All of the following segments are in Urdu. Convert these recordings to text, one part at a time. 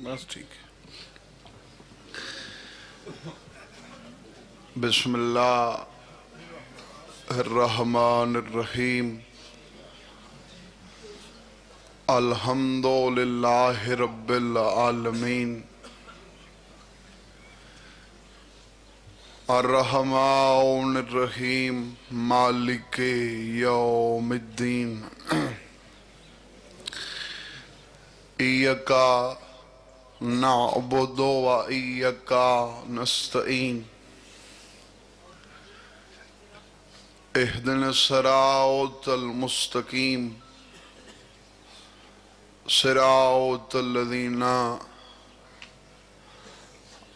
بس ٹھیک ہے. بسم اللہ الرحمن الرحیم. الحمد للہ رب العالمین. الرحمن الرحیم مالک یوم الدین. ایاک نعبد و ایاک نستعین. اہدنا الصراط المستقیم صراط الذین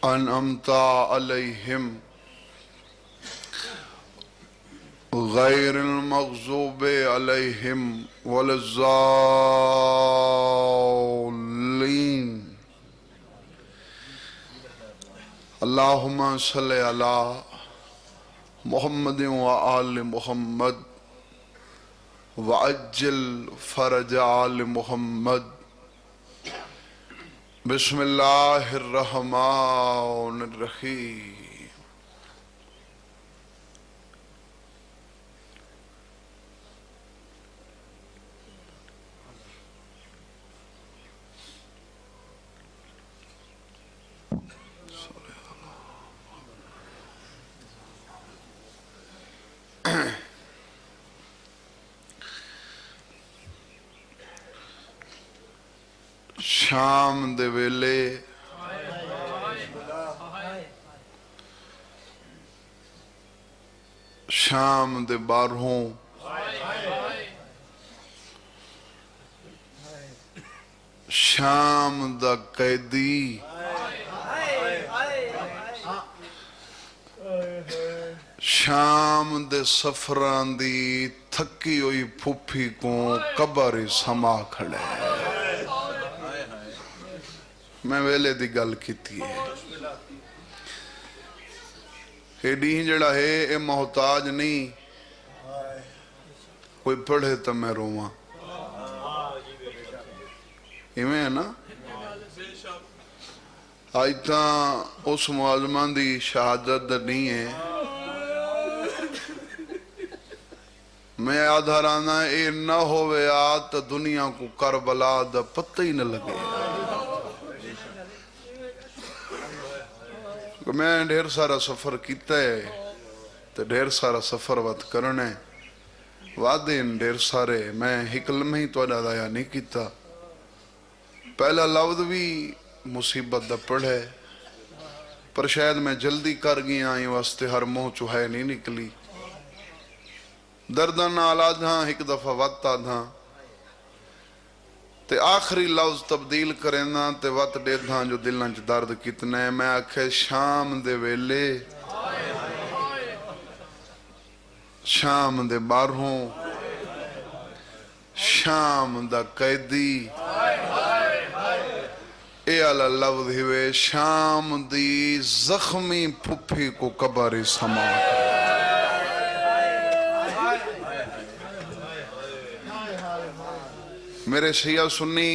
انعمت علیہم غیر المغضوب علیہم ولا الضالین. اللہم صلی علی محمد و آل محمد وعجل فرج آل محمد. بسم اللہ الرحمن الرحیم. شام دے ویلے شام دے بارہوں شام دا قیدی شام دے سفران دی تھکی ہوئی پھوپھی کو قبر سما کھڑے. میں ویلے دی گل کیتی ہے. ایڈی جڑا ہے اے محتاج نہیں کوئی پڑھے تو میں رواں. ایویں ہے نا. آج تاں اس معظمان دی شہادت نہیں ہے. میں آدھا رانا اے نہ ہوئے آت دنیا کو کربلا دا پتہ ہی نہ لگے. میں ڈھیر سارا سفر کیتا ہے تو ڈھیر سارا سفر وقت کرنے وعدے ڈھیر سارے. میں ایک لمحہ ہی تو ضائع نہیں کیتا. پہلا لفظ بھی مصیبت دا پڑھے پر شاید میں جلدی کر گیا آئی واسطے ہر منہ چوہے نہیں نکلی. درداں نال آدھاں ایک دفعہ وقت آدھاں تے آخری لفظ تبدیل کریں نا تے وقت دے دھاں جو دلوں چ درد کتنے. میں آکھے شام دے ویلے شام دے بارہوں شام دا قیدی اے علا لفظ ہوئے شام دی زخمی پھپھی کو قبر سما. میرے شیعہ سنی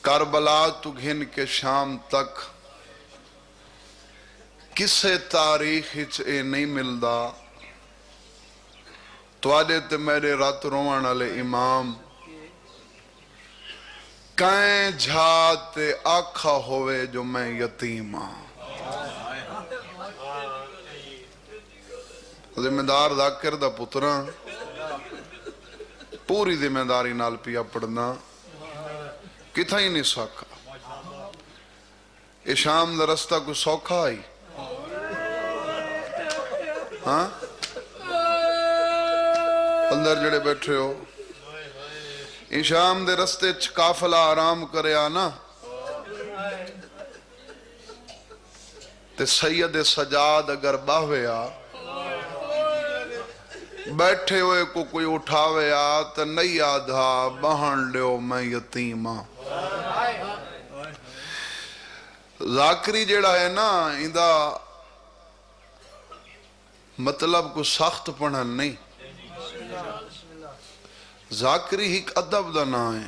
کربلا تو گھن کے شام تک کسے تاریخ اے نہیں ملدا. تو آجے تے میرے رات روان علی امام کائیں جھاتے آکھا ہوئے جو میں یتیم ہاں. ذمہ دار ذاکر دا پتراں پوری ذمہ داری نال پیا پڑھنا کتھا ہی نہیں سوکھا. اے شام دا رستہ کوئی سوکھا آئی ہاں. اندر جڑے بیٹھے ہو اے شام دے رستے قافلہ آرام کرے آنا تے سید سجاد اگر باہوے آ بیٹھے ہوئے کو کوئی اٹھاوے آت نہیں آدھا بہن لیو میں یتیم ہاں. ذاکری جڑا ہے نا اندہ مطلب کو سخت پڑھن نہیں. ذاکری ایک ادب دا نا ہے.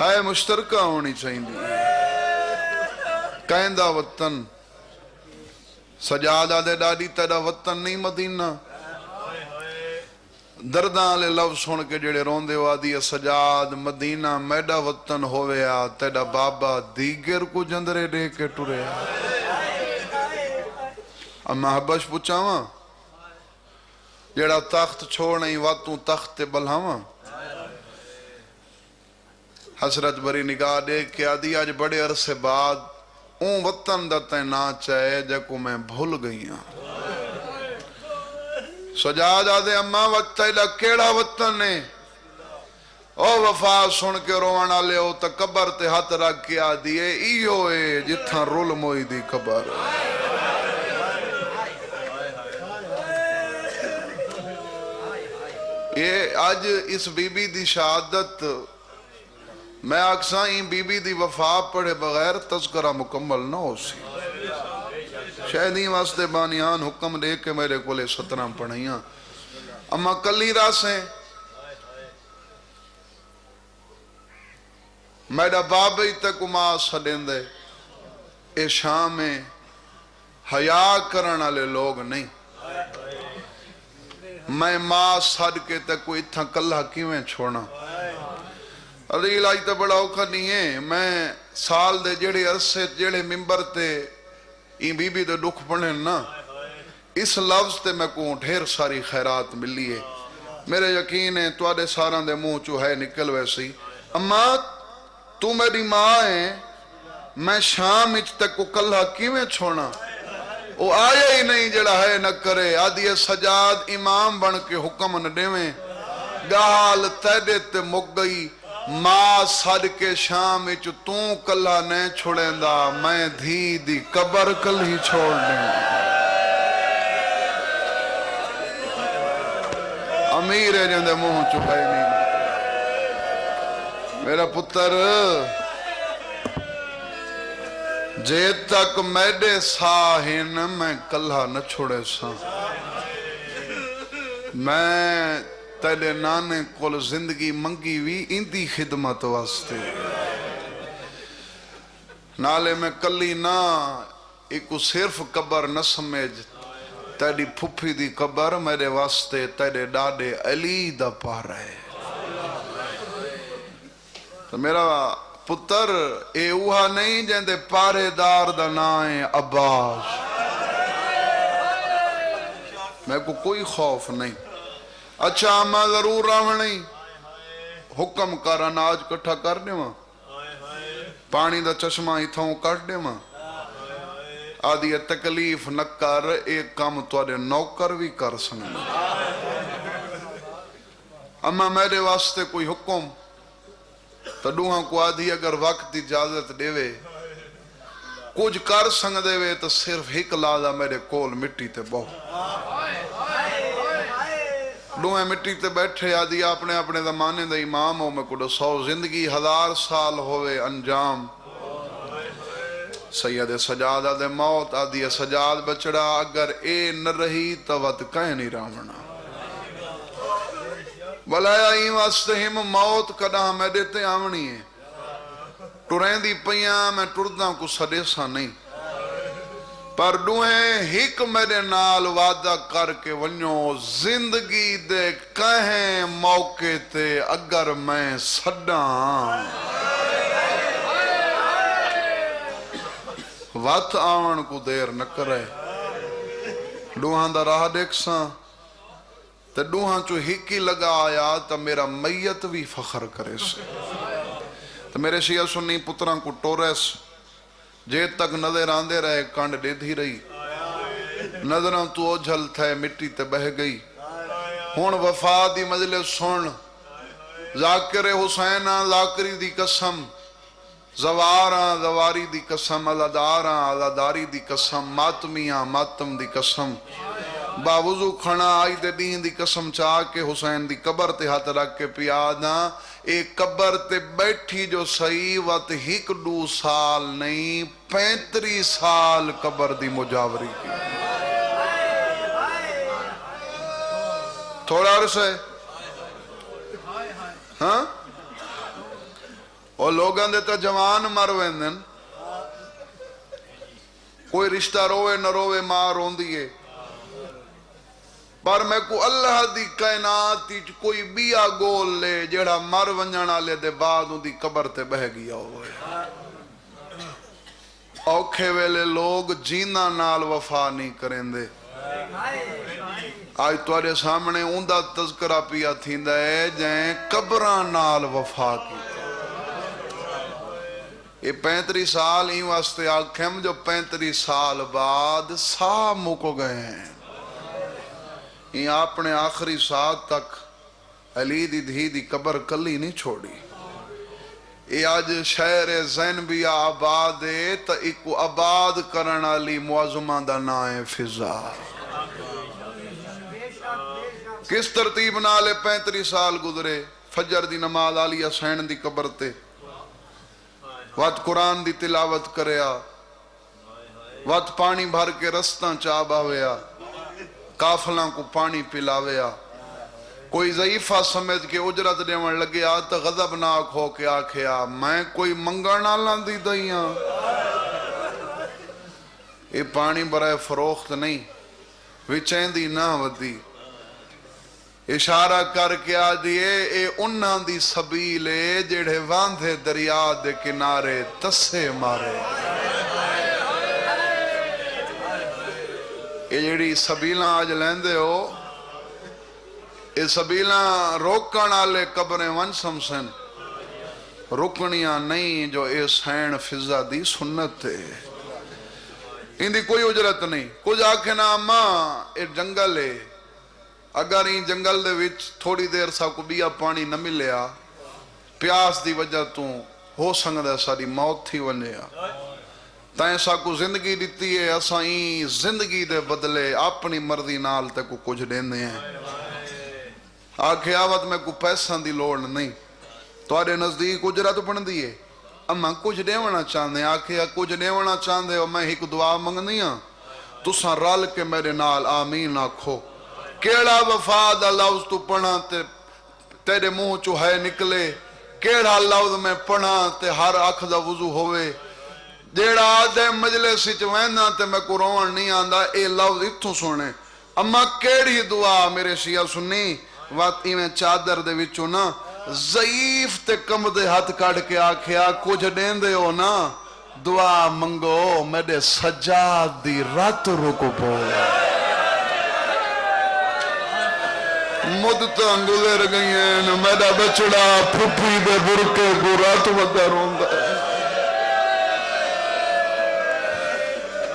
ہے مشترکہ ہونی چاہیے کہندہ وطن سجادہ دے ڈاڈی تیرا وطن نہیں مدینہ درداں لے لفظ سن کے جڑے روندے ہو آدھی سجاد مدینہ میڈا وطن ہوئے آ تیرا بابا دیگر کو جندرے دے کے ٹرے آ اما حبش پوچھاواں جڑا تخت چھوڑ نہیں واتوں تخت بلھاواں حسرت بری نگاہ دے کے آدھی آج بڑے عرصے بعد اون وطن دا تے نا چاہے جکو میں بھول گئی ہاں سجاد آدھے اماں وقت تیلا کیڑا وطن نے او وفا سن کے روانا لے او تا قبر تے ہاتھ رکھ کے آدھیے ایو اے جتھاں رول موئی دی قبر یہ آج اس بی بی دی شہادت میں اکساں ہی بی بی دی وفا پڑھے بغیر تذکرہ مکمل نہ ہو سی شہدیں واسطے بانیان حکم دے کے میرے کولے 17 پڑھائیاں اما کلی راسیں میرا بابی تک ماں سڑیں دے اے شام میں حیاء کرنا لے لوگ نہیں میں ماں سڑ کے تک کوئی اتھا کلہ کیویں چھوڑنا علی علاج تا بڑا اوکھا نہیں ہے میں سال دے جڑے عرصے جڑے ممبر تے این بی بی دے دکھ پڑھیں نا اس لفظ تے میں کو ڈھیر ساری خیرات ملی ہے میرے یقین ہے تو آدھے ساران دے منہ چو ہے نکل ویسی اما تو میری ماں ہے میں شام اچ تک کو کلہ کیویں چھوڑنا وہ آیا ہی نہیں جڑا ہے نہ کرے آدھی سجاد امام بن کے حکم نہ دیویں گال تیدے تے مک گئی ماں سڑ کے شام اچ تو کلہ نہیں چھوڑیں دا میں دھی دی قبر کل ہی چھوڑ دیں امیر ہے جندے منہ چکائی نہیں میرا پتر جے تک میڈے ساہن میں کلہ نہ چھوڑے سا میں تیلے نانے کول زندگی منگی وی اندی خدمت واسطے نالے میں کلی نا ایک صرف قبر نہ سمجھ تیری پھپھی دی قبر میرے واسطے تیرے ڈاڈے علی دا پا رہے تو میرا پتر اے اوہا نہیں جندے پارے دار دا نائیں عباس میں کو کوئی خوف نہیں اچھا میں ضرور راوڑیں حکم کر اناج کٹھا کر دے ماں پانی دا چشمہ ہی تھاؤں کٹ دے ماں آدھی تکلیف نہ کر ایک کام توڑے نوکر بھی کر سنگا اما میرے واسطے کوئی حکم تو دوہاں کو آدھی اگر وقت اجازت دے وے کچھ کر سنگ دے وے تو صرف ہک لادا میرے کول مٹی تے بہو دوہیں مٹی تے بیٹھے آدھی اپنے اپنے زمانے دا امام ہو میں کڑو 100 زندگی 1000 سال ہوئے انجام سید سجادہ دے موت آدھی سجاد بچڑا اگر اے نہ رہی تو وقت کہیں نہیں راونا بلایا ہی واسطے ہم موت کدا میں دیتے آونی ہے ٹرین دی پہیاں میں ٹرداں کو سدیسا نہیں پر دوہیں ہک میرے نال وعدہ کر کے ونیو زندگی دے کہیں موقع تے اگر میں سڈاں وقت آون کو دیر نہ کرے دوہاں دا راہ دیکھ ساں تے دوہاں چو ہکی لگا آیا تا میرا میت بھی فخر کرے سے تو میرے شیعہ سنی پتران کو ٹوریس جے تک نظر آندے رہے کانڈ دے دھی رہی نظران تو اوجھل تھے مٹی تے بہ گئی ہون وفا دی مجلس سن ذاکر حسینہ ذاکری دی قسم زواراں زواری دی قسم عزاداراں عزاداری دی قسم ماتمیاں ماتم دی قسم باوضو کھنا آئی دے دین دی قسم چاہ کے حسین دی قبر تے ہاتھ رکھ کے پیاداں ایک قبر تے بیٹھی جو صحیح وقت ہک 2 سال نہیں 35 سال قبر دی مجاوری کی تھوڑا عرصہ ہے ہاں اور لوگاں دے تا جوان مر ویندن کوئی رشتہ روے نہ روے ماں روندی ہے پر میں کو اللہ دی کائنات تیچ کوئی بیا گول لے جیڑا مر ونجن والے دے بعد ان دی قبر تے بہ گیا ہوئے اوکھے ویلے لوگ جینا نال وفا نہیں کریں دے آج تواڈے سامنے اوندا تذکرہ پیا تھیندا ہے جائیں قبران نال وفا کی یہ 35 سال ہی واسطے آکھیں جو 35 سال بعد سا مکو گئے ہیں یہ اپنے آخری ساتھ تک علی دی دھی دی قبر کلی نہیں چھوڑی یہ آج شہر زین بھی آباد ہے تا ایک آباد کرن علی معظمہ دا نائے فضا کس ترتیب نالے 35 سال گزرے فجر دی نماز علی حسین دی قبر تے وقت قرآن دی تلاوت کریا وقت پانی بھر کے رستاں چابا ہویا کافلاں کو پانی پلاویا کوئی ضعیفہ سمجھ کے اجرت دیون لگیا تو غضبناک ہو کے آکھیا میں کوئی منگرنا لاندی دئیاں یہ پانی برائے فروخت نہیں وچین دی نہ ودی اشارہ کر کے آدھئے اے انہاں دی سبیلے جڑے واندھے دریا دے کنارے تسے مارے یہ جڑی سبیلاں آج لیندے ہو یہ سبیلاں روکن آلے قبریں ون سمسن رکنیاں نہیں جو اے سین فضا دی سنت ہے ان دی کوئی اجرت نہیں کچھ آکھیں نا ماں اے جنگل ہے اگر این جنگل دے وچ تھوڑی دیر سا کو بیا پانی نہ ملیا پیاس دی وجہ تو ہو سنگدہ ساری موت تھی ونیا تائیں سا کو زندگی دیتی ہے اسا این زندگی دے بدلے اپنی مرضی نال تے کو کچھ دیندے ہیں آکھے آوت میں کو پیسہ دی لوڑ نہیں توارے نزدیک اجرت بن دیئے اما کچھ دیونا چاندے آکھے کچھ دیونا چاندے اور میں ہی کو دعا منگنی ہاں تساں رال کے میرے نال آمین آکھو کیڑا وفاد لفظ تو پڑھا تیرے منہ چو ہے نکلے کیڑا لفظ میں پڑھا تے ہر اکھ دا وضو ہوئے جیڑا آدھے مجلس وچ وینا تے میں کو روان نہیں آندا اے لفظ اتھوں سونے اما کیڑی دعا میرے شیعہ سنی وقت میں چادر دے وچوں نا ضعیف تے کم دے ہاتھ کاٹ کے آکھیا کچھ دین دے ہو نا دعا منگو میرے سجاد دی رات رکو پو مدتاں گزر گئی ہیں میرا بچڑا پھپی دے برکے کو رات ودا روندا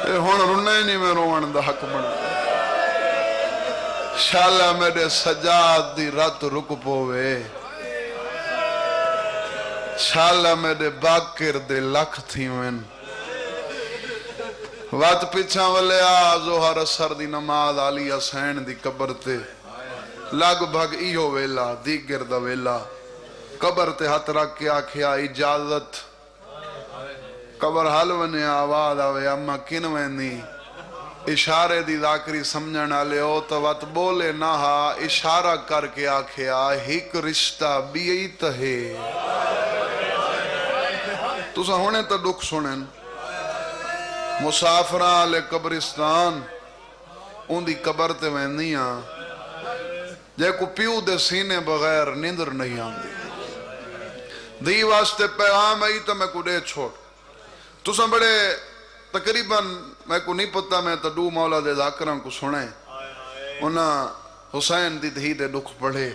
اے ہن رونے نہیں میں روون دا حق بن شالا میرے سجاد دی رات رک پوے شالا میرے باکر دے لکھ تھی وین وات پیچھا والے ظہر اثر دی نماز علی حسین دی قبر تے لگ بھگ ایہو ویلا دیگر دا ویلا قبر تے ہاتھ رکھ کے آکھیا اجازت قبر حل ونے آواز آوے اما کن وینی اشارے دی ذاکری سمجھنا لے ہو تو وقت بولے نہ ہا اشارہ کر کے آکھیا ہک رشتہ بیعت ہے تو سا ہونے تا دکھ سنن مسافران لے قبرستان ان دی قبر تے وینیاں جے کو پیو دے سینے بغیر نیندر نہیں آندی دی واسطے پیغام آئی تو میں کو دے چھوڑ تو سا بڑے تقریباً میں کو نہیں پتا میں تو دو مولا دے ذاکران کو سنے انہاں حسین دی دھی دے دکھ پڑھے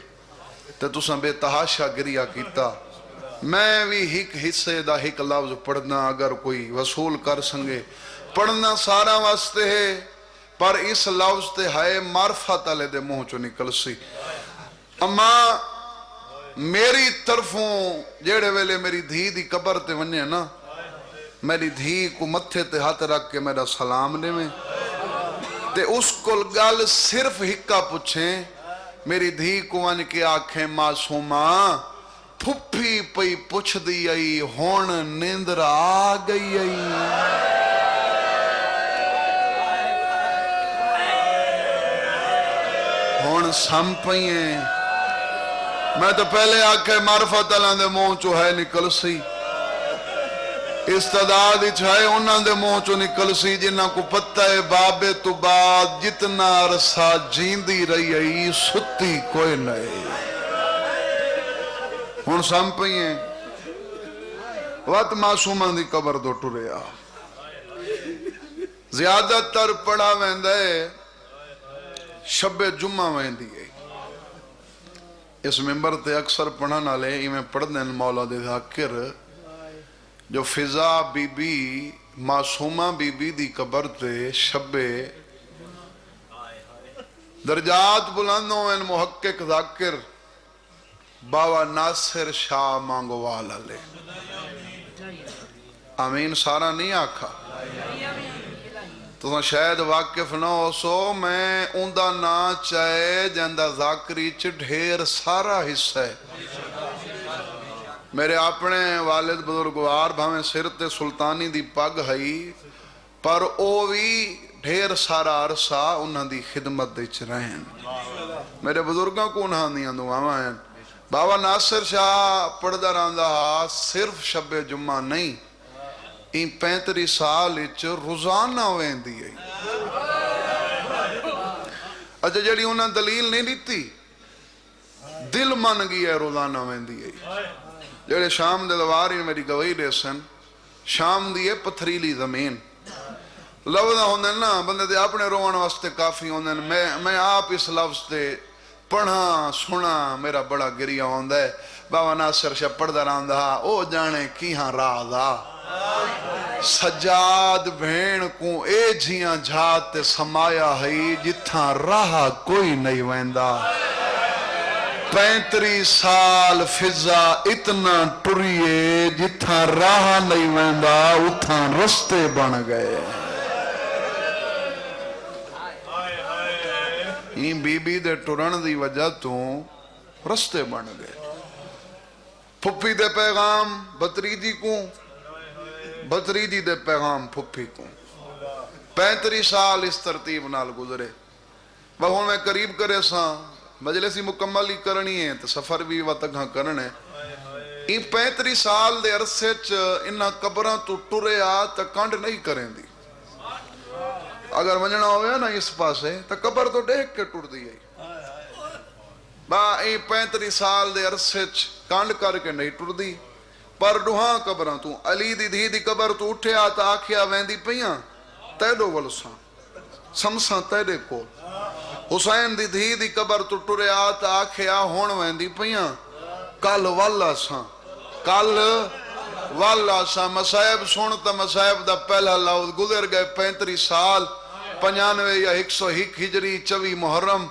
تو سا بے تحاشا گریا کیتا میں بھی ہک حصے دا ہک لفظ پڑھنا اگر کوئی وصول کر سنگے پڑھنا سارا واسطے ہے پر اس لفظ تے ہے معرفت علی دے منہ چو نکل سی اما میری طرفوں جیڑے ویلے میری دھی دی قبر تے ونیا نا میری دھی کو متھے تے ہاتھ رکھ کے میرا سلام دے میں تے اس کو گل صرف ہکا پوچھیں میری دھی کو ون کے آنکھیں معصومہ پھپھی پئی پوچھ دی آئی ہون نیندر آ گئی آئی ہون سم پئیں میں تو پہلے آکھے معرفت اللہ دے منہ چو ہے نکل سی استعداد چھائے انہاں دے منہ چو نکل سی جنہاں کو پتہ ہے بابے تو بعد جتنا عرصہ جیندی رہی ہے ستی کوئی نہیں ہن سم پئیں وقت معصوماں دی قبر دو ٹریا زیادہ تر پڑھا ویندا ہے شب جمعہ ویندی ہے اس ممبر تے اکثر پڑھن والے ایویں پڑھدے مولا دے ذاکر جو فضا بی بی معصومہ بی بی دی قبر تے شب درجات بلندوں ان محقق ذاکر بابا ناصر شاہ مانگوال علیہ آمین سارا نہیں آکھا تو شاید واقف نہ ہو سو میں اندہ نا چاہے جندہ ذاکری چ ڈھیر سارا حصہ ہے میرے اپنے والد بزرگوار بھاویں سر تے سلطانی دی پگ ہئی پر او بھی ڈھیر سارا عرصہ انہاں دی خدمت دے چ رہن میرے بزرگاں کو انہاں دیاں دعاواں ہیں بابا ناصر شاہ پڑھدا رہندا صرف شب جمعہ نہیں این 35 سال اچ روزانہ ویندی ہے اچھا جڑی انہاں دلیل نہیں دیتی دل من گئی ہے روزانہ ویندی ہے جڑے شام دے دواری میری گواہی دے سن شام دی ہے پتھریلی زمین لفظ ہوندے نا بندے دے اپنے روان واسطے کافی ہوندے میں آپ اس لفظ تے پڑھا سنا میرا بڑا گریہ ہوندا ہے بابا ناصر شاہ پڑھدا رہندا او جانے کیہاں راز سجاد بھین کو اے جھیاں جھات تے سمایا ہئی جتھاں راہ کوئی نہیں ویندا 35 سال فضا اتنا ٹریے جتھاں راہ نہیں ویندا اتھاں رستے بن گئے این بی بی دے ٹرن دی وجہ تو رستے بن گئے پھپی دے پیغام بتریجی کو بتریجی دے پیغام پھپی کو 35 سال اس ترتیب نال گزرے بہن میں قریب کرے ساں مجلسی مکمل ہی کرنی ہے تو سفر بھی وطگاں کرنے این 35 سال دے عرصے چ انہاں قبراں تو ٹرے آ تا کنڈ نہیں کریں دی اگر منجنا ہویا نا اس پاسے تا قبر تو دیکھ کے ٹر دی ہے با این 35 سال دے عرصے چ کنڈ کر کے نہیں ٹر دی پر ڈوہاں قبراں تو علی دی دھی دی قبر تو اٹھے آتا آکھیا ویندی پیاں تیڈو ولساں سمساں تیڈے کو حسین دی دھی دی قبر تو ٹرے آتا آکھیا ہون ویندی پیاں کل والا ساں کل والا ساں مسائب سنتا مسائب دا پہلا لفظ گزر گئے 35 سال 95 یا 101 ہجری 24 محرم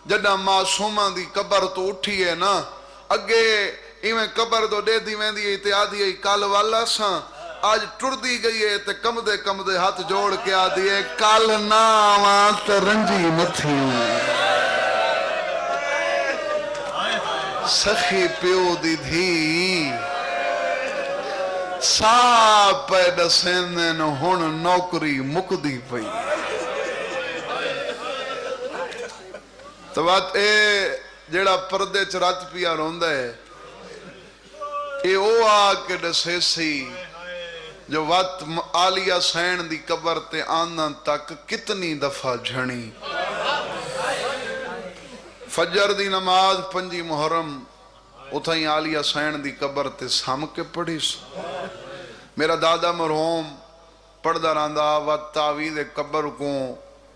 جڈا معصوماں دی قبر تو اٹھی ہے نا اگے ایویں قبر دو دے دی ویندی ہے تے آدھی ہے کل والا ساں آج ٹر دی گئی ہے تے کم دے ہاتھ جوڑ کے آدھی ہے کل نا آواں تے رنجی متھی سخی پیو دی دھی ساپ پیدا سیندن ہن نوکری مکدی پئی تو بات اے جیڑا پردے چرات پیا روندا ہے اے او آ کے دسے سی جو وقت عالیہ سین دی قبر تے آنن تک کتنی دفعہ جھنی فجر دی نماز 5 محرم اتھائیں عالیہ سین دی قبر تے سام کے پڑھی میرا دادا مرحوم پڑھدا رہندا وقت تعویذ قبر کو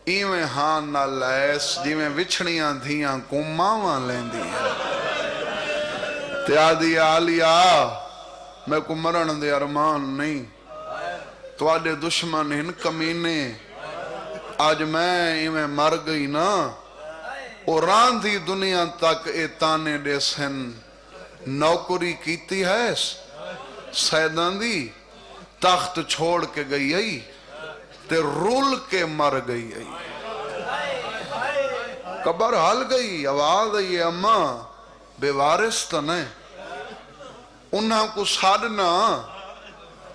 ایویں ہاں نہ لیس جیویں وچھڑیاں دھیاں کو ماواں لیندی تے آدھی عالیہ میں کو مرن دے ارمان نہیں تو آدھے دشمن ہن کمینے آج میں ایویں مر گئی نا اور راندھی دنیا تک اے تانے دے سن نوکری کیتی ہے سیدان دی تخت چھوڑ کے گئی ہے تے رول کے مر گئی ہے قبر حل گئی آواز ہے اماں بے وارث تو نہیں انہاں کو سادنا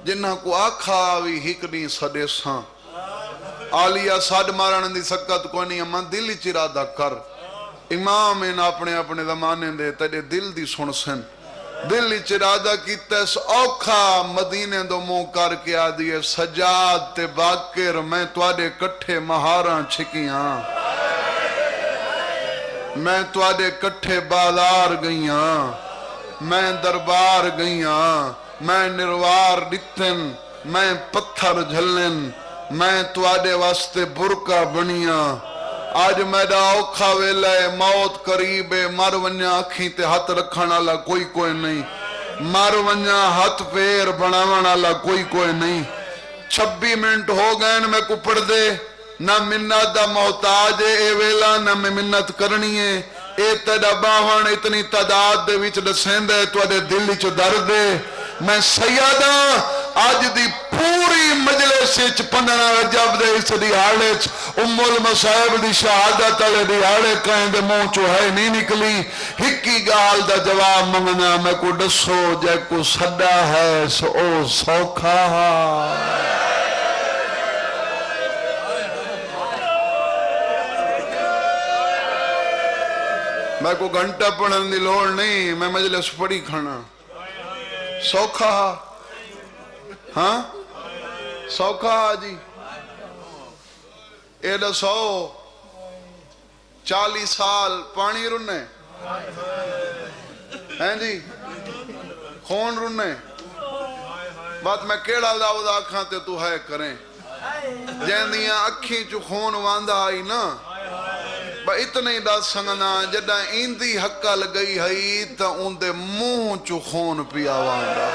جنہاں کو آکھا بھی ہکڑی سڑے ساں عالیہ ساڈ مارن دی سکت کو نہیں اماں دل چرادہ کر امام ان اپنے زمانے دے تیرے دل دی سن سن دل وچ ارادہ کیتا اس اوکھا مدینے دو منہ کر کے آدیے سجاد تے باقر میں تواڈے کٹھے مہاراں چھکیاں میں تواڈے کٹھے بازار گئیاں میں دربار گئیاں میں نروار ڈتن میں پتھر جھلن میں تواڈے واسطے برکا بنیاں آج میرا اوکھا ویلا ہے موت قریب ہے مر ونجا اکھیں تے ہاتھ رکھن والا کوئی نہیں مر ونجا ہاتھ پیر بناون والا کوئی نہیں 26 منٹ ہو گئے میں کو پڑھ دے نہ منت دا محتاج ہے اے ویلا نہ میں منت کرنی ہے اے تیرا باہن اتنی تعداد دے وچ دسیندا ہے تواڈے دل وچ درد ہے میں سیدہ آج دی پوری مجلس وچ 15 رجب دے اس دیہاڑے وچ ام المصائب دی شہادت والے دیہاڑے کہیں دے منہ چوں ہے نہیں نکلی ہکی گال دا جواب منگنا میں کو دسو جے کو سڈا ہے سو او سوکھا میں کو گھنٹہ پڑھن دی لوڑ نہیں میں مجلس پڑھی کھانا سوکھا ہاں سوکھا جی ایڈا 140 سال پانی رنے ہیں جی خون رنے بات میں کیڑا داؤد آکھاں تے تو ہے کریں جیندیاں اکھیں چو خون واندہ آئی نا با اتنے دا سنگنا جڑا ایندی حقہ لگئی ہئی تا ان دے منہ چو خون پیا واندہ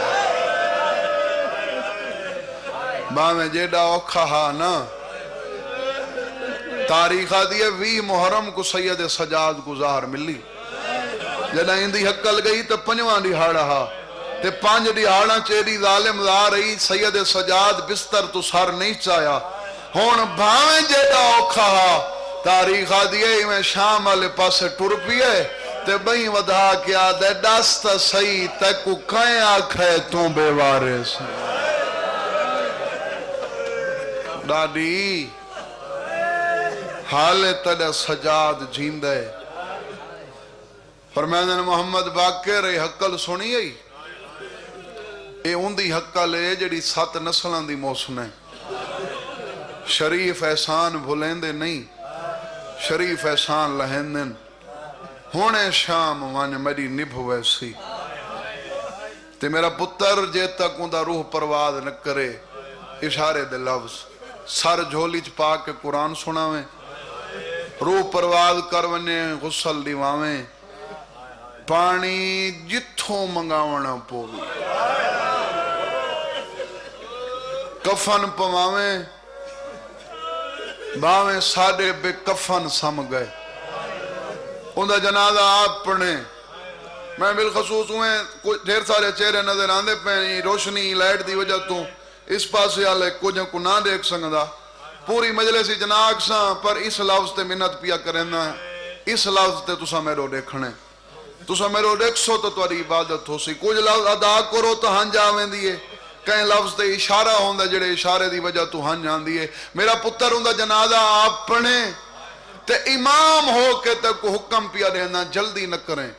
با میں جیڑا اوکھا ہا نا تاریخ آدھی ہے 20 محرم کو سید سجاد کو ظاہر ملی جڑا ایندی حقہ لگئی تا 5واں دہاڑا ہا تے 5 دہاڑاں چیری ظالم لا رہی سید سجاد بستر تو سر نہیں چایا ہون بھاویں جیڑا اوکھا ہا تاریخ آدھی ہے میں شام والے پاسے ٹر پیے تے بہی ودا کیا دے داستا صحیح تے کو کہیں آکھے تو بے وارث ڈاڈی حال تڑا سجاد جیندے فرمائدن محمد باقر اے حقل سنی ای اے ان دی حقل اے جڑی 7 نسلان دی موسن ہے شریف احسان بھولیں دے نہیں شریف احسان لہندن ہونے شام وان میری نبھ ویسی تے میرا پتر جے تک اندہ روح پرواز نہ کرے اشارے دے لفظ سر جھولی چپا کے قرآن سناویں روح پرواز کرونے غسل دیواویں پانی جتھوں منگاونا پوگی کفن پواویں باویں ساڑے بے کفن سم گئے اندھا جنازہ آپ پڑھیں میں بالخصوص ہوئے ڈھیر سارے چہرے نظر آندے پہنی روشنی لائٹ دی وجہ تو اس پاسے آلے کجھیں کو نہ دیکھ سنگدہ پوری مجلسی جناک ساں پر اس لفظ تے منت پیا کرنا ہے اس لفظ تے تسا میرو دیکھنے تسا میرو دیکھ سو تو تواری عبادت ہو سی کچھ لفظ ادا کرو تو ہن جاویں دیئے کہیں لفظ تے اشارہ ہوندہ جڑے اشارے دی وجہ تو ہن جان دیئے میرا پتر ہوندہ جنازہ آپ پڑھیں تے امام ہو کے تے کو حکم پیا دینا جلدی نہ کریں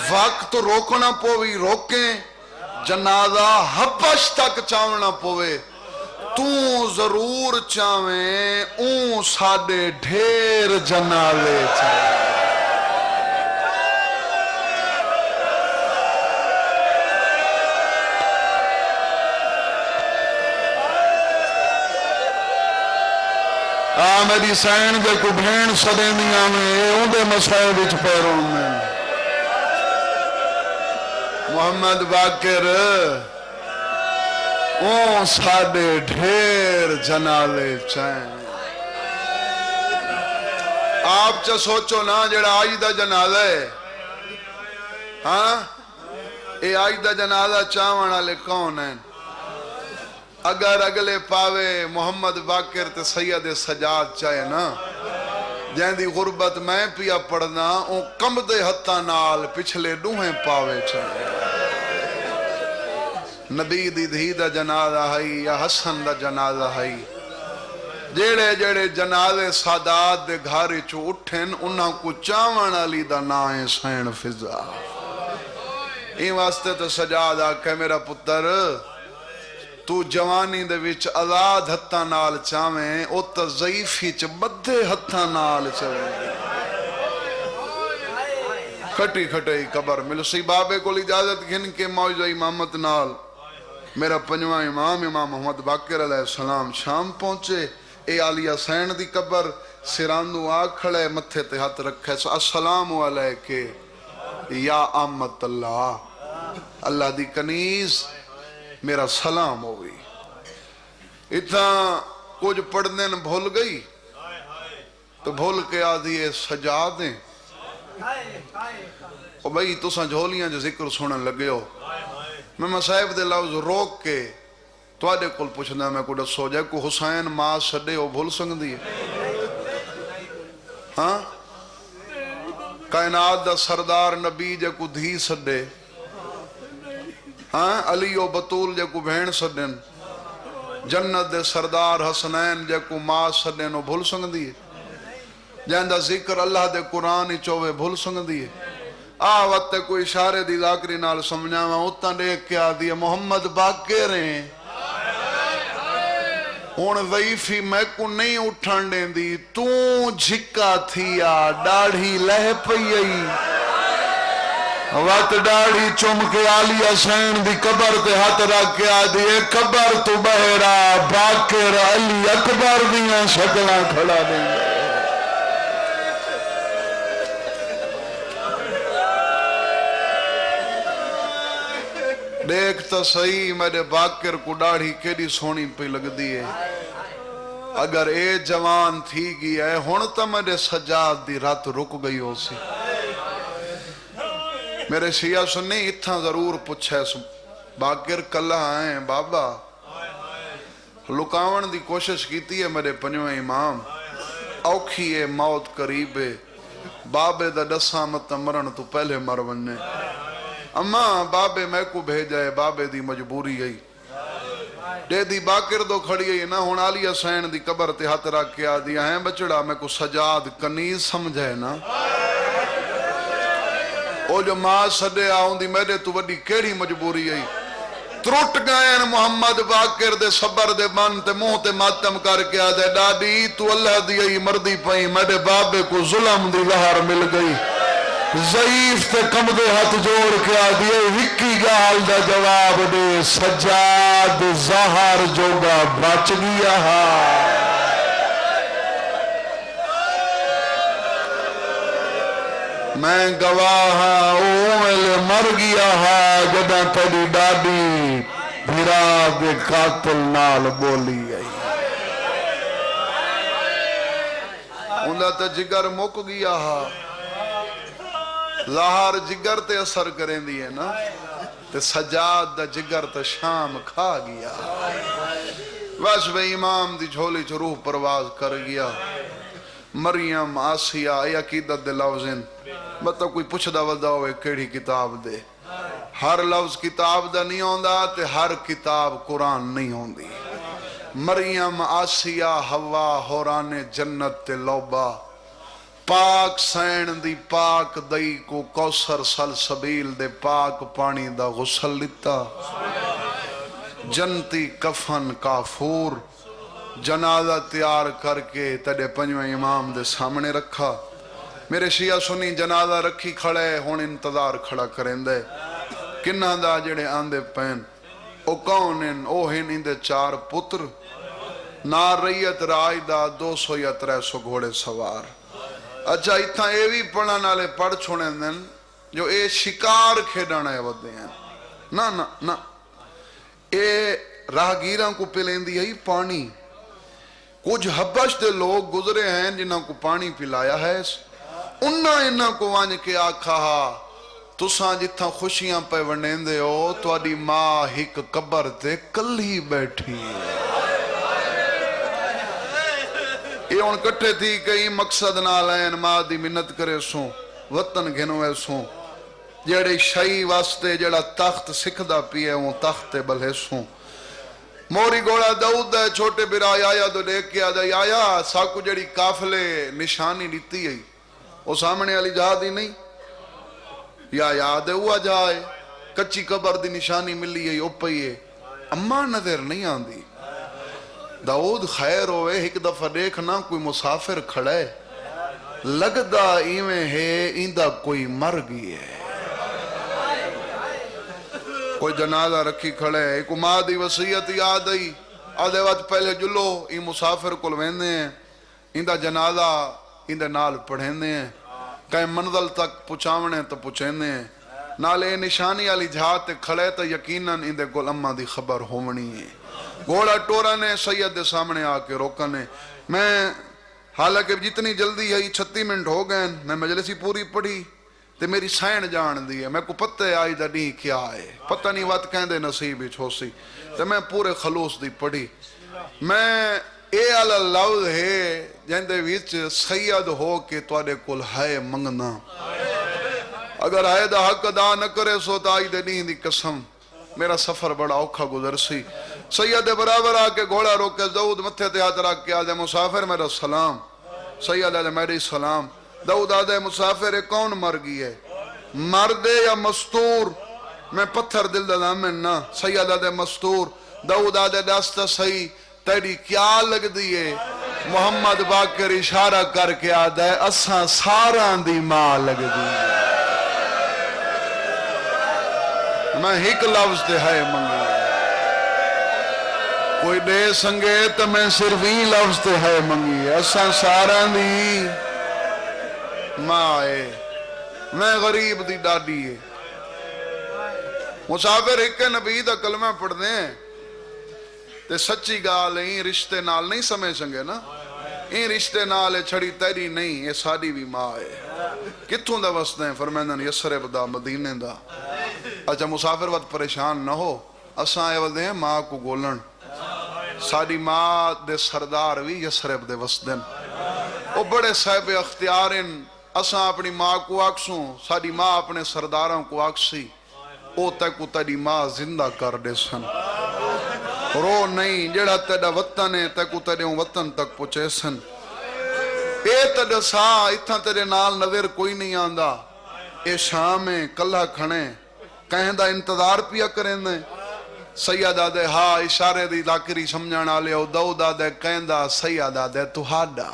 وقت روکنا پوی روکیں جنازہ حبش تک چاونا پوے تو ضرور چاویں اون ساڑے ڈھیر جنازے چاویں میری سین دے کو بھین سدینیاں میں اون دے مسائل وچ پیروں میں محمد باقر اون ساڑے ڈھیر جنازے چاہیں آپ چا سوچو نا جڑا آج دا جنازہ ہے ہاں اے آج دا جنازہ چاہوانا لے کون ہیں اگر اگلے پاوے محمد باقر تے سید سجاد چاہے نا جہاں دی غربت میں پیا پڑھنا اون کم دے ہتھا نال پچھلے ڈوہیں پاوے چاہے نبی دی دھی دا جنازہ ہے یا حسن دا جنازہ ہے جیڑے جیڑے جنازے سادات دے گھارے چو اٹھن انہاں کو چاوانا لی دا نائیں سین فضا این واسطے تو سجاد آکھے میرا پتر تو جوانی دے وچ آزاد ہتھاں نال چاویں او تا ضعیفی چ بدھے ہتھاں نال چاویں کھٹی کھٹی قبر مل سی بابے کو اجازت گھن کے موجہ امامت نال میرا پنجواں امام محمد باقر علیہ السلام شام پہنچے اے عالیہ سین دی قبر سراندو آ کھڑے متھے تے ہاتھ رکھے السلام علیکہ یا آمت اللہ دی کنیز میرا سلام ہوئی اتنا کچھ پڑھنے نے بھول گئی تو بھول کے آدھیے سجا دیں او بھئی تساں جھولیاں جو ذکر سنن لگے ہو میں مصائب دے لفظ روک کے تو آدھے کل پوچھنا میں کو دسو جائے کو حسین ماں سڈے ہو بھول سنگ دیئے ہاں کائنات دا سردار نبی جے کو دھی سڈے ہاں علی و بطول جے کو بہن سڈن جنت دے سردار حسنین جے کو ماں سڈن ہو بھول سنگ دیئے جہاں دا ذکر اللہ دے قرآن چوے بھول سنگ دیئے وقت کوئی اشارے دی ذاکری نال سمجھا میں اتنا دیکھ کے آدھی محمد باقر ہیں ہون ضعیفی میں کو نہیں اٹھان دیں دی تو جھکا تھیا ڈاڑھی لہ پئی وقت ڈاڑھی چم کے عالیہ سین دی قبر تے ہاتھ رکھ کے آدھی اے قبر تو بہرا باقر علی اکبر دیاں شکلہ کھڑا دیں گے دیکھ تا صحیح میرے باقر کو ڈاڑھی کیڑی سونی پہ لگ دیئے اگر اے جوان تھی گئی ہے ہون تا میرے سجاد دی رات رک گئی ہو سی میرے شیعہ سننے اتنا ضرور پوچھے باقر کلہ آئیں بابا لکاون دی کوشش کیتی ہے میرے پنجویں امام اوکھی ہے موت قریب ہے بابے دا ڈسا مت مرن تو پہلے مر وننے اماں بابے میں کو بھیجائے بابے دی مجبوری گئی دے دی باقر دو کھڑی گئی نا ہون عالیہ سین دی قبر تے ہاتھ رکھ کے آدیا ہیں بچڑا میں کو سجاد کنیز سمجھے نا او جو ماں سڈے آؤں دی میرے تو وڈی کیڑی مجبوری گئی ترٹ گئے محمد باقر دے صبر دے من تے منہ تے ماتم کر کے آدھے ڈاڈی تو اللہ دی ای مردی پئی میرے بابے کو ظلم دی لہر مل گئی ضعیف تے کم دے ہاتھ جوڑ کے آدھئے وکی گال دا جواب دے سجاد زہر جوگا بچ گیا میں گواہ اومل مر گیا جدہ تیری ڈاڈی بھرا دے قاتل نال بولی آئی انہا تے جگر مک گیا ظاہر جگر تے اثر کریں دیئے نا تے سجاد دا جگر تے شام کھا گیا بس بے امام دی جھولی چھ روح پرواز کر گیا مریم آسیہ اے عقیدت دے لفظن بتا کوئی پوچھ دا ودا ہوئے کیڑی کتاب دے ہر لفظ کتاب دا نہیں ہوندہ تے ہر کتاب قرآن نہیں ہوندی مریم آسیہ ہوا حوران جنت تے لوبا پاک سین دی پاک دئی کو کوثر سلسبیل دے پاک پانی دا غسل لیتا جنتی کفن کافور جنازہ تیار کر کے تڑے پنجویں امام دے سامنے رکھا میرے شیعہ سنی جنازہ رکھی کھڑے ہون انتظار کھڑا کریں دے کنہ دا جڑے آندے پین او کون ان او ہن اندے 4 پتر نار ریت رائی دا 200 یا 300 گھوڑے سوار اچھا اتنا اے بھی پڑھنا نالے پڑھ چھوڑیں دن جو اے شکار کھیڑانا ہے ودے ہیں نا نا نا اے راہ گیران کو پلین دی ہے پانی کچھ حبش دے لوگ گزرے ہیں جنہاں کو پانی پلایا ہے انہاں کو وانج کے آکھا تساں جتھاں خوشیاں پہ ونڈین دے ہو تو آڈی ماں ہک قبر تے کل ہی بیٹھی یہ ان کٹھے تھی کئی مقصد نہ لین ماں دی منت کرے سوں وطن گھنوے سوں جڑے شاہی واسطے جڑا تخت سکھدا پیے وہ تخت بلے سوں موری گوڑا داؤد ہے چھوٹے برائے آیا تو دیکھ کے آدھائی آیا ساکو جڑی کافلے نشانی لیتی ہے وہ سامنے علی جہاد ہی نہیں یا یاد ہے ہوا جائے کچی قبر دی نشانی ملی ہے اوپئیے اما نظر نہیں آندی داؤد خیر ہوئے ایک دفعہ دیکھنا کوئی مسافر کھڑا ہے لگدا ایویں ہے ایندہ کوئی مر گئی ہے کوئی جنازہ رکھی کھڑے ہے ایک ماں دی وصیت یاد آئی آدھے وقت پہلے جلو ای مسافر کل ویندے ہیں ایندہ جنازہ ایندے نال پڑھیندے ہیں کہیں منزل تک پچاونے تو پچھیندے ہیں نالے نشانی علی جہات کھڑے تو یقیناً ایندے گل اماں دی خبر ہومنی ہے گھوڑا ٹورا نے سید دے سامنے آ کے روکنے میں حالانکہ جتنی جلدی ہے 36 منٹ ہو گئے میں مجلسی پوری پڑھی تے میری سائن جان دی ہے میں کو پتہ آئی دا نہیں کیا ہے پتہ نہیں وقت کہندے نصیب ہی چھوسی تے میں پورے خلوص دی پڑھی میں اے علی لفظ ہے جہندے ویچ سید ہو کے توڑے کل ہے منگنا اگر آئے دا حق ادا نہ کرے سو تا آئی دے نہیں دی قسم میرا سفر بڑا اوکھا گزر سی سید برابر آ کے گھوڑا روک کے داؤد متھے تے ہاتھ رکھ کے آدھے مسافر میرا سلام سید آدھے میری سلام داؤد آدھے مسافر کون مر گئی ہے مردے یا مستور میں پتھر دل دامن نا سید آدھے مستور داؤد آدھے داستا صحیح تیری کیا لگ دیئے محمد باقر اشارہ کر کے آدھے اساں ساران دی ماں لگ دیئے میں ایک لفظ تے ہے منگا کوئی دے سنگے تو میں صرف ہی لفظ تے ہے منگی اساں ساران دی ماں آئے میں غریب دی ڈاڈی ہے مسافر ایک نبی دا کلمہ پڑھ دیں تے سچی گال ہیں رشتے نال نہیں سمجھ سنگے نا این رشتے نال چھڑی تیری نہیں یہ ساڑی بھی ماں ہے کتھوں دا وسط ہیں فرمیندن یسرب دا مدینے دا اچھا مسافر وقت پریشان نہ ہو اساں آئے وقت ہیں ماں کو گولن ساڑی ماں دے سردار بھی یسرب دے وسط ہیں وہ بڑے صاحب اختیارن اساں اپنی ماں کو آکسوں ساڑی ماں اپنے سرداروں کو آکسی او تک تیری ماں زندہ کر دے سن رو نہیں جڑا تیڑا وطن ہے تیکو تیڑے وطن تک پچھے سن اے تیڑا سا اتھا تیڑے نال نظر کوئی نہیں آندہ اے شام ہے کلہ کھنے کہیں دا انتظار پیا کریں دیں سید آدھے ہاں اشارے دی ذاکری سمجھانا لے او داؤد آدھے کہیں دا سید آدھے تو ہاڈا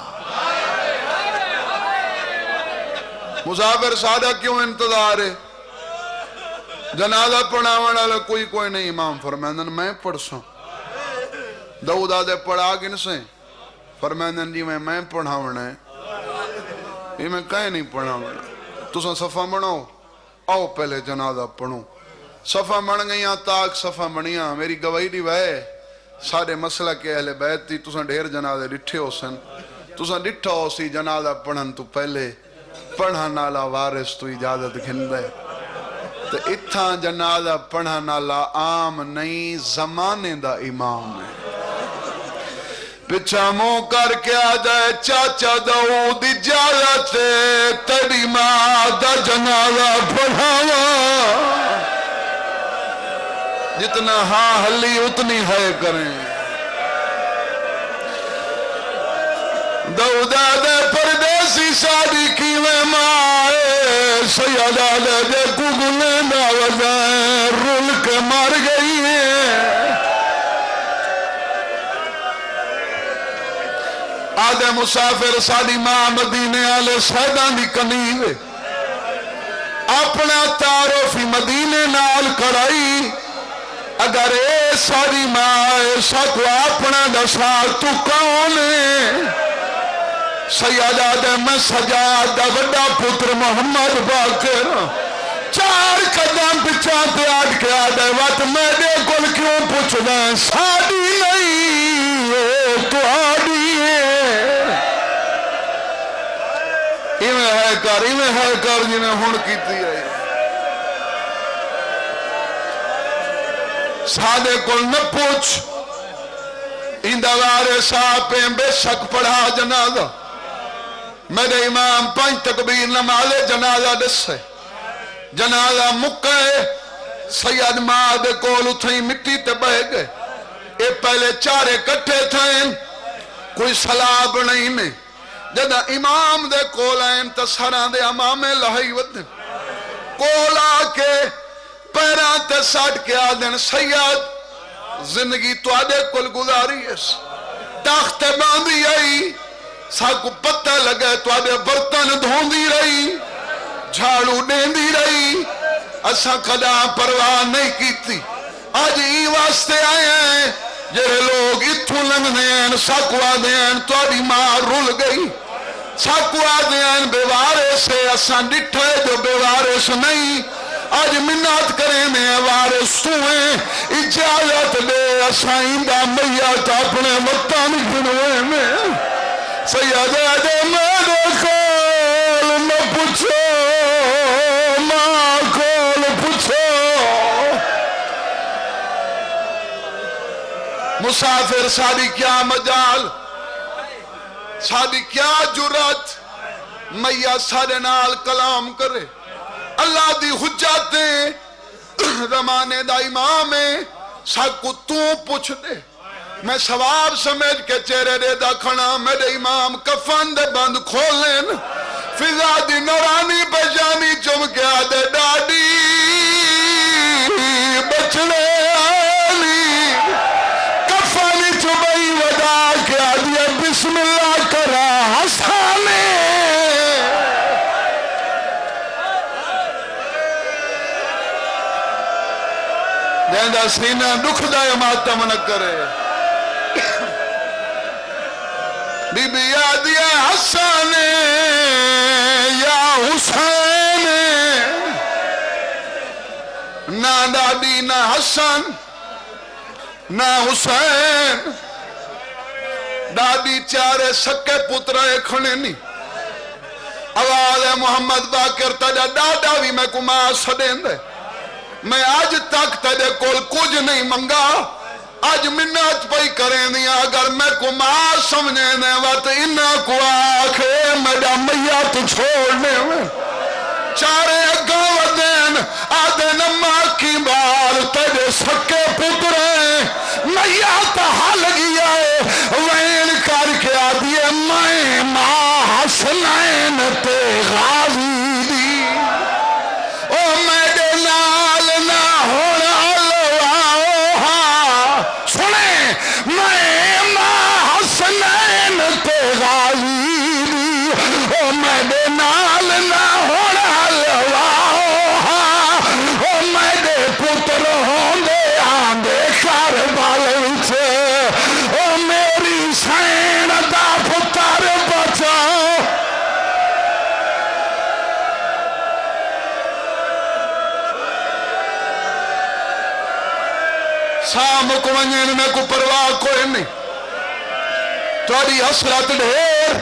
مسافر سادہ کیوں انتظار ہے جنازہ پڑھاونا لے کوئی نہیں امام فرمیندن میں پڑھ سوں داؤد آدھے پڑھا گن سے فرمیندن جی میں پڑھاونا ہے یہ میں کہیں نہیں پڑھاونا تو سن صفحہ بناؤ آؤ پہلے جنازہ پڑھو صفحہ بن گئیاں تاک صفحہ بنیاں میری گواہی دی وے سارے مسئلہ کے اہل بیت تھی تو سن ڈھیر جنازے ڈٹھے ہو سن تو سن ڈٹھا ہو سی جنازہ پڑھن تو پہلے پڑھا نالا وارث تو اجازت گھندے تو اتھا جنازہ پڑھا نالا عام نہیں زمانے دا امام ہے پچھا مو کر کے آ جائے چاچا داؤد اجازت تیری ماں دا جنازہ پڑھاوا جتنا ہاں ہلی اتنی ہے کریں داؤد آدھے پردیسی ساڑی کیویں ماں سید آدھے دے گلیں دا وزائیں رول کے مر گئی ہیں آدھے مسافر ساڑی ماں مدینے آلے سیدان دی کنیو اپنا تعارفی مدینے نال کرائی اگر اے ساڑی ماں ایسا کو اپنا دسال تو کون ہے سید آدھے میں سجاد دا وڈا پتر محمد باقر 4 قدم پچھا تے آٹھ کے آدھے وقت میں دے کل کیوں پوچھ دیں ساڑی نہیں تو آڑی ہے ایویں ہے کر جنہیں ہون کیتی ہے سادے کل نہ پوچھ اندوارے صاحبیں بے شک پڑھا جنازہ میرے امام 5 تکبیر نمازے جنازہ دس ہے جنازہ مکہ سید ماں دے کول اتھیں مٹی تے بہ گئے اے پہلے 4 کٹھے تھیں کوئی سلاب نہیں میں جدہ امام دے کول آئیں تسہران دے امام لہائی ودن کول آکے پیران تے ساٹھ کے آدن سید زندگی تو آدھے کل گزاری ہے تخت باندھی آئی ساکو پتہ لگے تو آدھے برتن دھوندی رہی جھاڑو دیندی رہی اساں کدا پرواہ نہیں کیتی آج ای واسطے آئے ہیں جڑے لوگ اتھوں لنگنے ہیں ساکو آدھے ہیں تو آدھی ماں رول گئی ساکو آدھے ہیں بیوارے سے اساں ڈٹھے جو بیوارے سے نہیں آج منات کریں میں وارث سوئیں اجازت دے اساں اندہ میت اپنے وطن گنوے میں سید دے میرے کول نہ پوچھو ماں کول پوچھو مسافر ساری کیا مجال ساری کیا جرات میاں سارے نال کلام کرے اللہ دی حجتیں زمانے دا امام ہے ساکو تو پوچھ دے میں ثواب سمجھ کے چہرے دے دا کھنا میرے امام کفن دے بند کھولیں فضا دی نورانی پہچانی چمکیا دے ڈاڈی بچڑے آلی کفانی چبئی ودا کیا دیا بسم اللہ کرا حسانے جہاں سینہ دکھ دائے ماتم نہ کرے بی بی یادی حسن یا حسین نہ دادی نہ حسن نہ حسین دادی چارے سکے پترے کھنے نہیں آواز محمد باقر تجا ڈاڈا بھی میں کو ماں سدیں دے میں آج تک تجھے کول کچھ نہیں منگا آج منت پئی کریں دیا اگر میں کو ماں سمجھے دے وقت انہا کو آکھے میرا میاں تو چھوڑنے میں چارے اگاو دین آدھے نماں کی بار تجھے سکے پترے میاں تا حل گیا ہے وین کر کے آدھیے میں ماں حسنین تے غازی دی او میرے نال نہ ہونا لواؤ سنیں میں ماں حسنین تے غازی دی او میرے نال نہ ہونا لواؤ او میرے پتر ہوندے آندے کاربال وچ او میری سین دا پتر بچاؤ سام کو ونجن میں کو پرواہ کوئی نہیں توڑی حسرت ڈھیر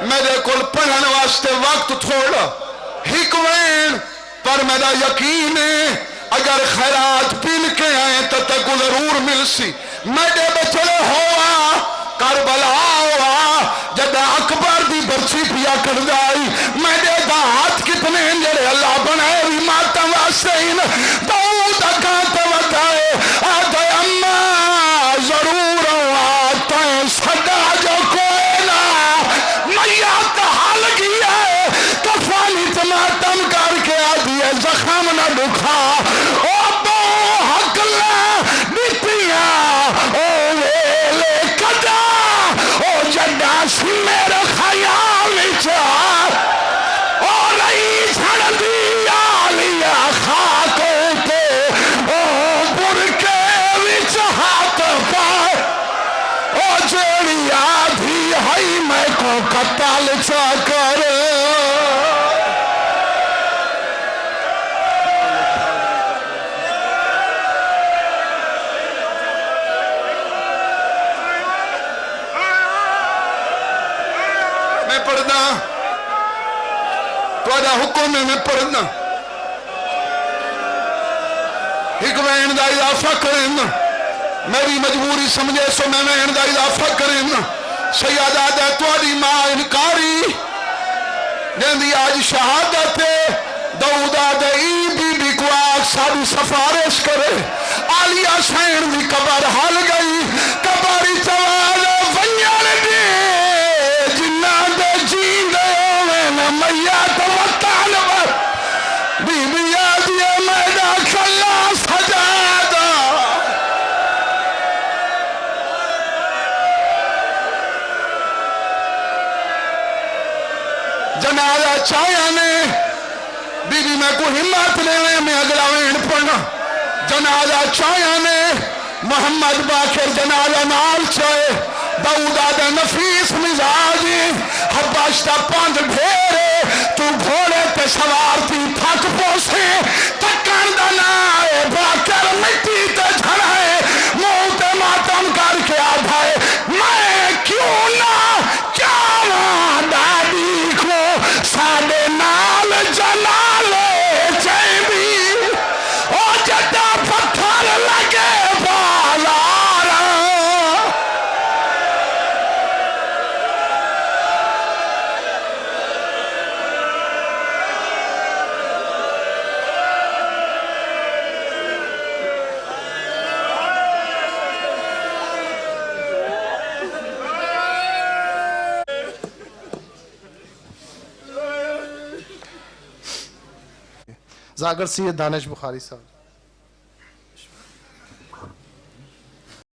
میرے کل پڑھن واسطے وقت تھوڑا حکمین پر میرا یقین ہے اگر خیرات پین کے آئیں تو تک ضرور مل سی میرے بچڑے ہوا کربلا ہوا جب اکبر دی برچی پیا کر دائی میرے دا ہاتھ کتنے جڑے اللہ بنائے بھی ماتم واسطے ہی داؤد اکانت ودائے آدھے اممہ ضرور آتا ہے صدا جو کوئی نہ میات حال گیا ہے کفانی تماتم کر کے آدھی ہے زخم نہ دکھا او دو حقلہ بیتیاں او ویلے کدا او جدہ سی میرے خیال چاہ او رئی چھڑ دیا لیا خاکے او برکے وچ ہاتھ پائے او جیڑی آدھی ہائی میں کو قتل چا کر میں پڑھنا توڑا حکم میں پڑھنا حکمین دا اضافہ کریں میری مجبوری سمجھے سو میں دا اضافہ کریں سیادہ دا توڑی ماں انکاری جندی آج شہادت دعودا دئی بی کو آگ ساری سفارش کرے آلیہ سین دی قبر حل گئی قبری چوال ونیال دے جنہ دے جین دے اوین میات وطان بی بی آدھی میدہ چایا نے بی بی میں کو ہمت لینے میں اگلا وین پڑھنا جنازہ چایا نے محمد باقر جنازہ نال چاہے داؤدہ دے نفیس مزاجی حباشتہ پانچ ڈھیرے تو گھوڑے پہ سوارتی تھک پوسے تکن دنائے باقر مٹی تے جھڑائے موت ماتم کر کے آدھائے میں کیوں نہ چاہاں دادی کو ساڑے نال جلالے چاہیے او جدہ پتھر لگے بالارا زاگر سید دانش بخاری صاحب.